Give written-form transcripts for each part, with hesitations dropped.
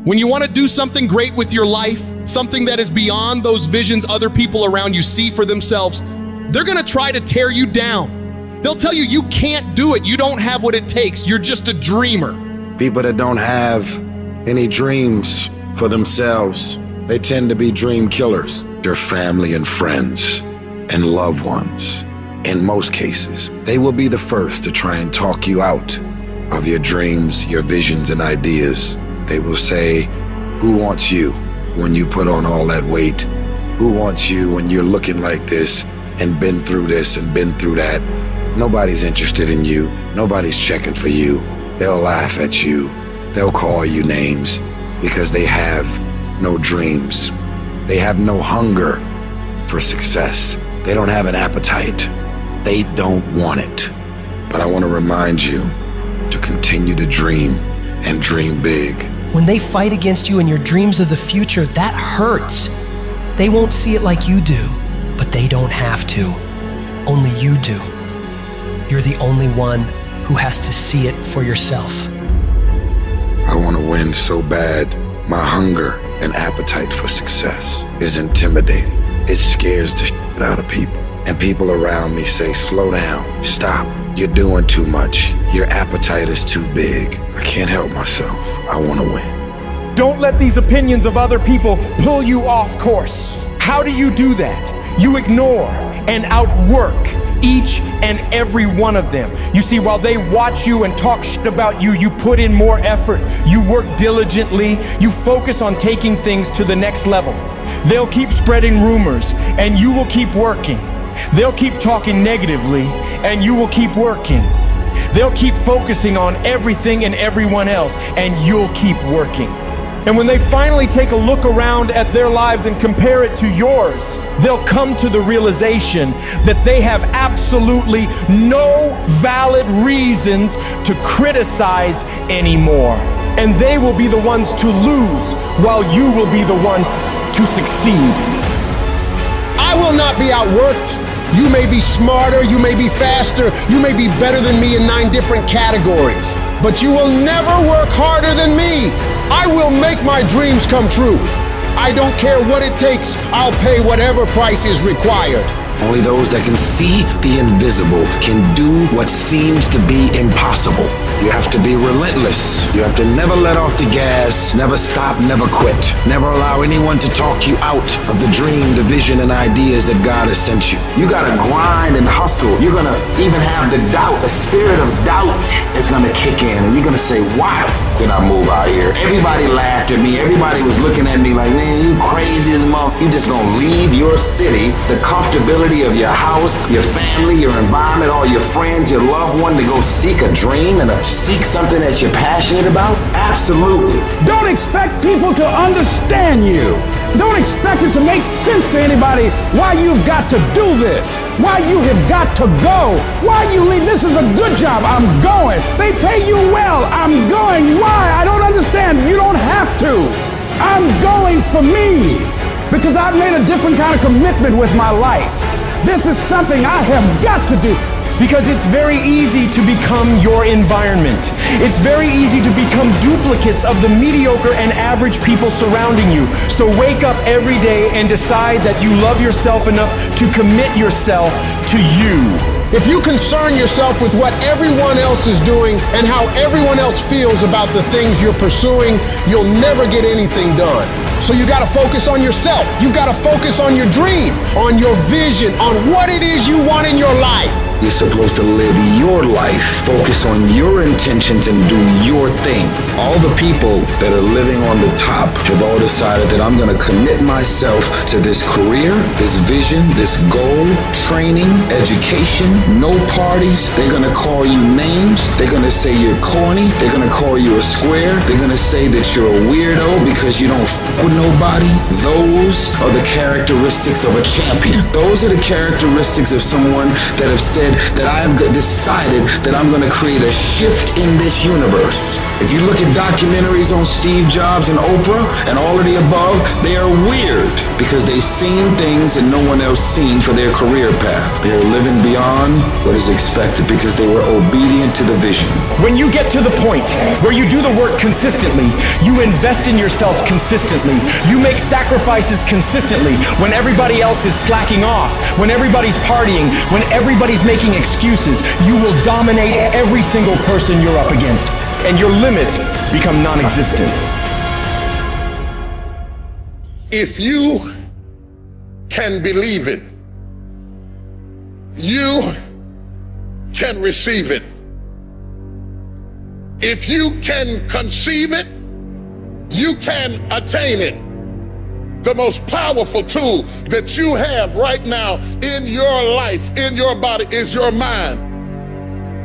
When you want to do something great with your life, something that is beyond those visions other people around you see for themselves, they're going to try to tear you down. They'll tell you you can't do it. You don't have what it takes. You're just a dreamer. People that don't have any dreams for themselves, they tend to be dream killers. Their family and friends and loved ones, in most cases, they will be the first to try and talk you out of your dreams, your visions and ideas. They will say, who wants you when you put on all that weight? Who wants you when you're looking like this and been through this and been through that? Nobody's interested in you. Nobody's checking for you. They'll laugh at you. They'll call you names because they have no dreams. They have no hunger for success. They don't have an appetite. They don't want it. But I want to remind you to continue to dream and dream big. When they fight against you and your dreams of the future, that hurts. They won't see it like you do, but they don't have to. Only you do. You're the only one who has to see it for yourself. I want to win so bad. My hunger and appetite for success is intimidating. It scares the shit out of people. And people around me say, slow down, stop. You're doing too much. Your appetite is too big. I can't help myself. I want to win. Don't let these opinions of other people pull you off course. How do you do that? You ignore and outwork each and every one of them. You see, while they watch you and talk shit about you, you put in more effort. You work diligently. You focus on taking things to the next level. They'll keep spreading rumors and you will keep working. They'll keep talking negatively and you will keep working. They'll keep focusing on everything and everyone else and you'll keep working. And when they finally take a look around at their lives and compare it to yours, they'll come to the realization that they have absolutely no valid reasons to criticize anymore. And they will be the ones to lose while you will be the one to succeed. I will not be outworked. You may be smarter, you may be faster, you may be better than me in 9 different categories, but you will never work harder than me. I will make my dreams come true. I don't care what it takes. I'll pay whatever price is required. Only those that can see the invisible can do what seems to be impossible. You have to be relentless. You have to never let off the gas, never stop, never quit. Never allow anyone to talk you out of the dream, the vision, and ideas that God has sent you. You gotta grind and hustle. You're gonna even have the doubt, the spirit of doubt is gonna kick in, and you're gonna say, why did I move out here? Everybody laughed at me. Everybody was looking at me like, man, you crazy as a mother. You just gonna leave your city, the comfortability of your house, your family, your environment, all your friends, your loved one to go seek a dream and seek something that you're passionate about? Absolutely. Don't expect people to understand you. Don't expect it to make sense to anybody why you've got to do this, why you have got to go, why you leave. This is a good job. I'm going. They pay you well. I'm going. Why? I don't understand. You don't have to. I'm going for me because I've made a different kind of commitment with my life. This is something I have got to do. Because it's very easy to become your environment. It's very easy to become duplicates of the mediocre and average people surrounding you. So wake up every day and decide that you love yourself enough to commit yourself to you. If you concern yourself with what everyone else is doing and how everyone else feels about the things you're pursuing, you'll never get anything done. So you gotta focus on yourself. You've gotta focus on your dream, on your vision, on what it is you want in your life. You're supposed to live your life, focus on your intentions and do your thing. All the people that are living on the top have all decided that I'm gonna commit myself to this career, this vision, this goal, training, education, no parties. They're gonna call you names. They're gonna say you're corny. They're gonna call you a square. They're gonna say that you're a weirdo because you don't f with nobody. Those are the characteristics of a champion. Those are the characteristics of someone that have said said that I have decided that I'm going to create a shift in this universe. If you look at documentaries on Steve Jobs and Oprah and all of the above, they are weird because they've seen things that no one else seen for their career path. They are living beyond what is expected because they were obedient to the vision. When you get to the point where you do the work consistently, you invest in yourself consistently, you make sacrifices consistently when everybody else is slacking off, when everybody's partying, when everybody's making excuses, you will dominate every single person you're up against, and your limits become non-existent. If you can believe it, you can receive it. If you can conceive it, you can attain it. The most powerful tool that you have right now in your life, in your body, is your mind.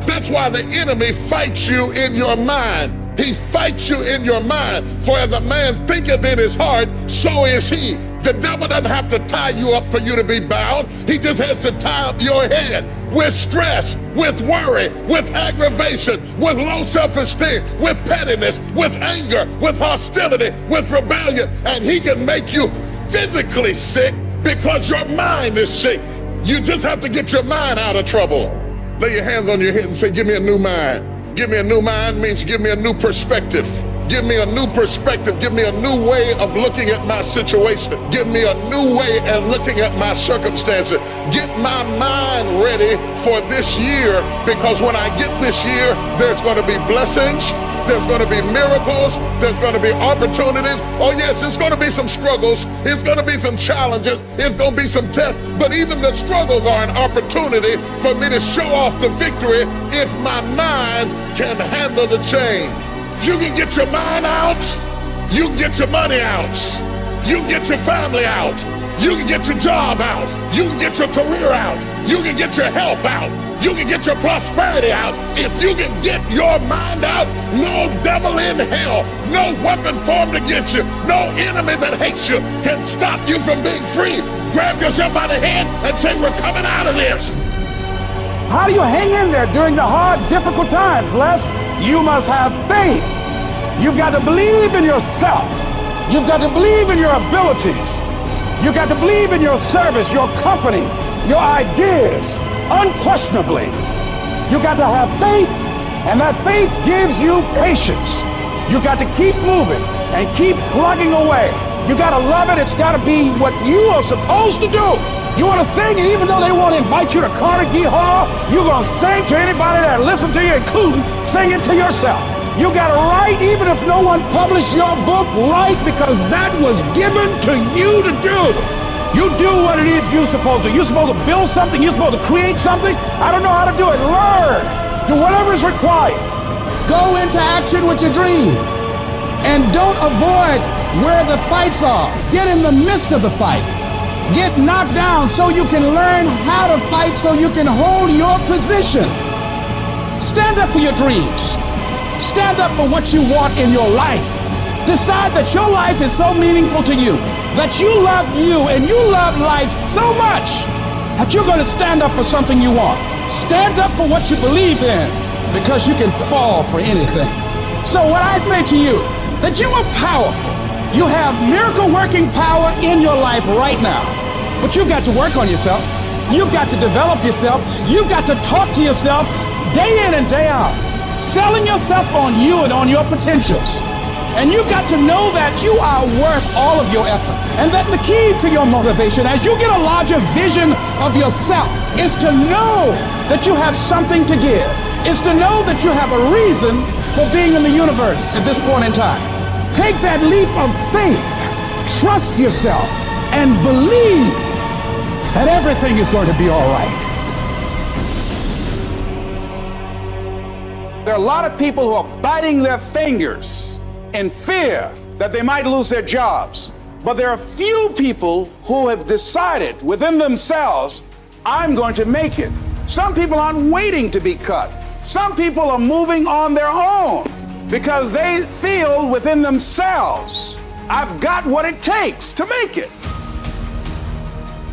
That's why the enemy fights you in your mind. He fights you in your mind. For as a man thinketh in his heart, so is he. The devil doesn't have to tie you up for you to be bound. He just has to tie up your head with stress, with worry, with aggravation, with low self-esteem, with pettiness, with anger, with hostility, with rebellion. And he can make you physically sick because your mind is sick. You just have to get your mind out of trouble. Lay your hands on your head and say, give me a new mind. Give me a new mind means give me a new perspective. Give me a new perspective. Give me a new way of looking at my situation. Give me a new way of looking at my circumstances. Get my mind ready for this year, because when I get this year, there's going to be blessings. There's going to be miracles. There's going to be opportunities. Oh yes, it's going to be some struggles. It's going to be some challenges. It's going to be some tests. But even the struggles are an opportunity for me to show off the victory if my mind can handle the change. If you can get your mind out, you can get your money out. You can get your family out. You can get your job out. You can get your career out. You can get your health out. You can get your prosperity out. If you can get your mind out, no devil in hell, no weapon formed against you, no enemy that hates you can stop you from being free. Grab yourself by the hand and say, we're coming out of this. How do you hang in there during the hard, difficult times, Les? You must have faith. You've got to believe in yourself. You've got to believe in your abilities. You've got to believe in your service, your company, your ideas. Unquestionably, you got to have faith, and that faith gives you patience. You got to keep moving and keep plugging away. You got to love it. It's got to be what you are supposed to do. You want to sing, and even though they won't invite you to Carnegie Hall, you're going to sing to anybody that listen to you, including sing it to yourself. You got to write, even if no one published your book, write, because that was given to you to do. You do what it is you're supposed to. You're supposed to build something. You're supposed to create something. I don't know how to do it. Learn. Do whatever is required. Go into action with your dream. And don't avoid where the fights are. Get in the midst of the fight. Get knocked down so you can learn how to fight, so you can hold your position. Stand up for your dreams. Stand up for what you want in your life. Decide that your life is so meaningful to you, that you love you and you love life so much that you're going to stand up for something you want. Stand up for what you believe in, because you can fall for anything. So what I say to you, that you are powerful. You have miracle working power in your life right now, but you've got to work on yourself. You've got to develop yourself. You've got to talk to yourself day in and day out, selling yourself on you and on your potentials. And you've got to know that you are worth all of your effort. And that the key to your motivation, as you get a larger vision of yourself, is to know that you have something to give. Is to know that you have a reason for being in the universe at this point in time. Take that leap of faith, trust yourself, and believe that everything is going to be all right. There are a lot of people who are biting their fingers in fear that they might lose their jobs. But there are few people who have decided within themselves, I'm going to make it. Some people aren't waiting to be cut. Some people are moving on their own because they feel within themselves, I've got what it takes to make it.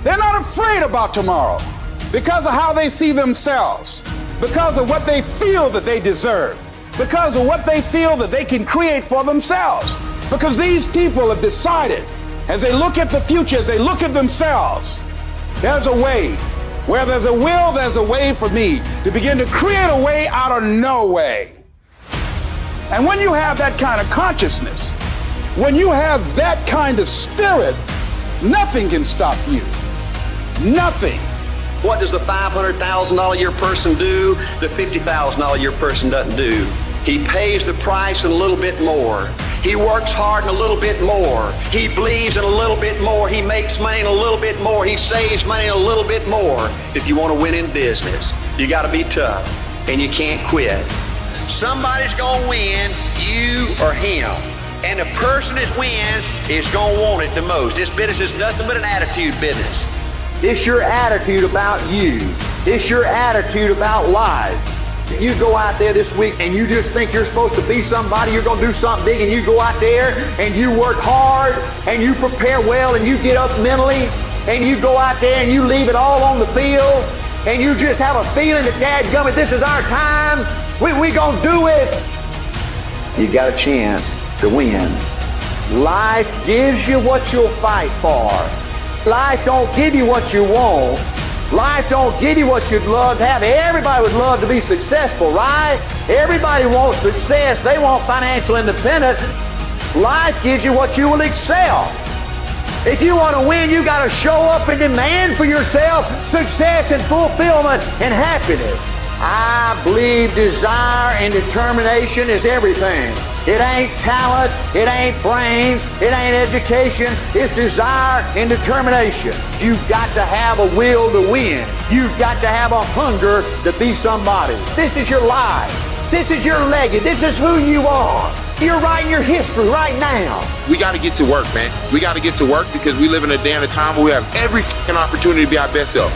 They're not afraid about tomorrow. because of how they see themselves, because of what they feel that they deserve, because of what they feel that they can create for themselves. Because these people have decided, as they look at the future, as they look at themselves, there's a way. Where there's a will, there's a way for me to begin to create a way out of no way. And when you have that kind of consciousness, when you have that kind of spirit, nothing can stop you. Nothing. What does the $500,000 a year person do? The $50,000 a year person doesn't do. He pays the price and a little bit more. He works hard and a little bit more. He believes in a little bit more. He makes money and a little bit more. He saves money and a little bit more. If you want to win in business, you got to be tough and you can't quit. Somebody's going to win, you or him. And the person that wins is going to want it the most. This business is nothing but an attitude business. It's your attitude about you. It's your attitude about life. You go out there this week and you just think you're supposed to be somebody, you're going to do something big, and you go out there and you work hard and you prepare well and you get up mentally and you go out there and you leave it all on the field and you just have a feeling that, dadgummit, this is our time, we going to do it. You got a chance to win. Life gives you what you'll fight for. Life don't give you what you want. Life don't give you what you'd love to have. Everybody would love to be successful, right? Everybody wants success. They want financial independence. Life gives you what you will excel. If you want to win, you got to show up and demand for yourself success and fulfillment and happiness. I believe desire and determination is everything. It ain't talent, it ain't brains, it ain't education, it's desire and determination. You've got to have a will to win. You've got to have a hunger to be somebody. This is your life. This is your legacy. This is who you are. You're writing your history right now. We got to get to work, man. We got to get to work because we live in a day and a time where we have every fucking opportunity to be our best self.